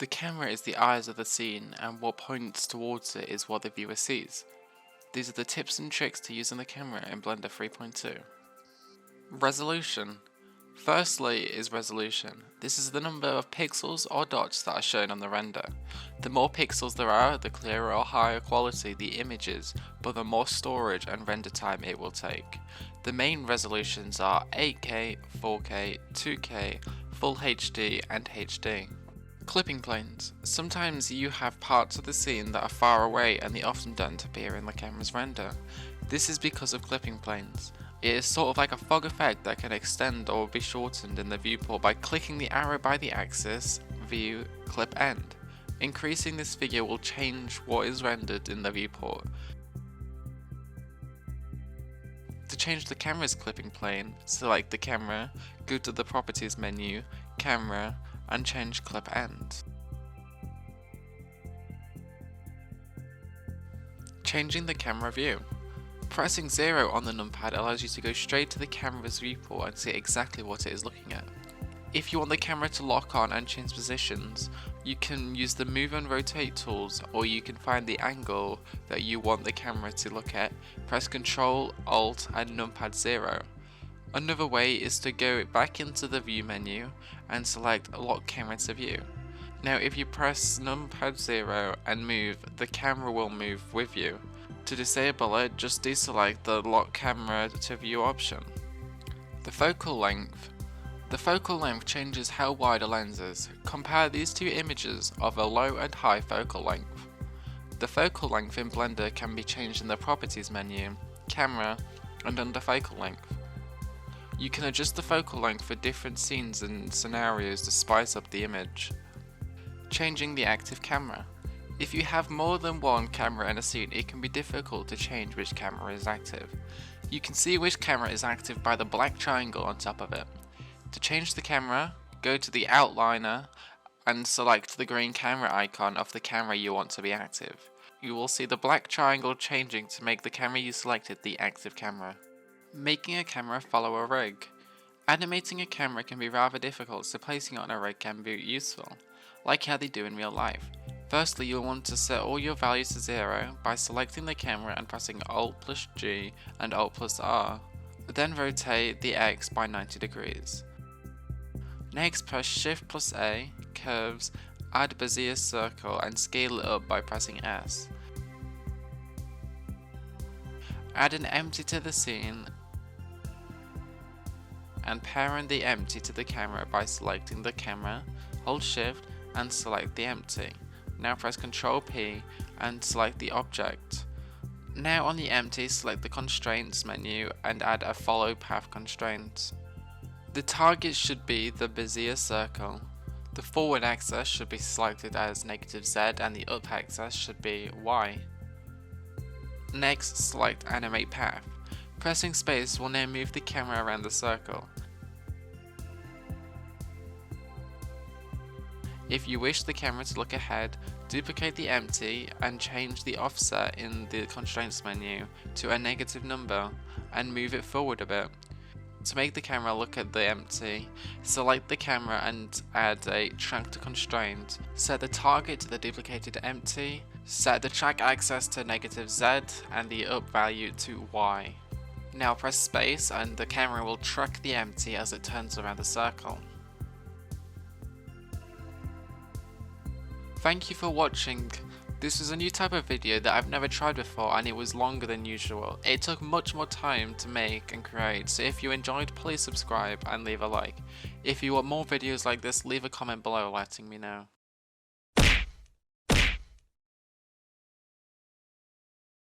The camera is the eyes of the scene, and what points towards it is what the viewer sees. These are the tips and tricks to using the camera in Blender 3.2. Resolution. Firstly is resolution. This is the number of pixels or dots that are shown on the render. The more pixels there are, the clearer or higher quality the image is, but the more storage and render time it will take. The main resolutions are 8K, 4K, 2K, Full HD and HD. Clipping planes. Sometimes you have parts of the scene that are far away and they often don't appear in the camera's render. This is because of clipping planes. It is sort of like a fog effect that can extend or be shortened in the viewport by clicking the arrow by the axis, view, clip end. Increasing this figure will change what is rendered in the viewport. To change the camera's clipping plane, select the camera, go to the properties menu, camera, and change clip end. Changing the camera view. Pressing 0 on the numpad allows you to go straight to the camera's viewport and see exactly what it is looking at. If you want the camera to lock on and change positions, you can use the move and rotate tools, or you can find the angle that you want the camera to look at, press Ctrl, Alt and numpad 0. Another way is to go back into the view menu and select lock camera to view. Now if you press numpad 0 and move, the camera will move with you. To disable it, just deselect the lock camera to view option. The focal length. The focal length changes how wide a lens is. Compare these two images of a low and high focal length. The focal length in Blender can be changed in the properties menu, camera, and under focal length. You can adjust the focal length for different scenes and scenarios to spice up the image. Changing the active camera. If you have more than one camera in a scene, it can be difficult to change which camera is active. You can see which camera is active by the black triangle on top of it. To change the camera, go to the outliner and select the green camera icon of the camera you want to be active. You will see the black triangle changing to make the camera you selected the active camera. Making a camera follow a rig. Animating a camera can be rather difficult, so placing it on a rig can be useful, like how they do in real life. Firstly, you'll want to set all your values to 0 by selecting the camera and pressing Alt plus G and Alt plus R. Then rotate the X by 90 degrees. Next, press Shift plus A, curves, add Bezier circle and scale it up by pressing S. Add an empty to the scene and parent the empty to the camera by selecting the camera, hold Shift and select the empty. Now press Ctrl P and select the object. Now on the empty, select the constraints menu and add a follow path constraint. The target should be the Bezier circle. The forward axis should be selected as -Z and the up axis should be Y. Next, select animate path. Pressing space will now move the camera around the circle. If you wish the camera to look ahead, duplicate the empty and change the offset in the constraints menu to a negative number and move it forward a bit. To make the camera look at the empty, select the camera and add a track to constraint. Set the target to the duplicated empty, set the track axis to -Z and the up value to Y. Now press space and the camera will track the empty as it turns around the circle. Thank you for watching. This was a new type of video that I've never tried before and it was longer than usual. It took much more time to make and create, so if you enjoyed, please subscribe and leave a like. If you want more videos like this, leave a comment below letting me know.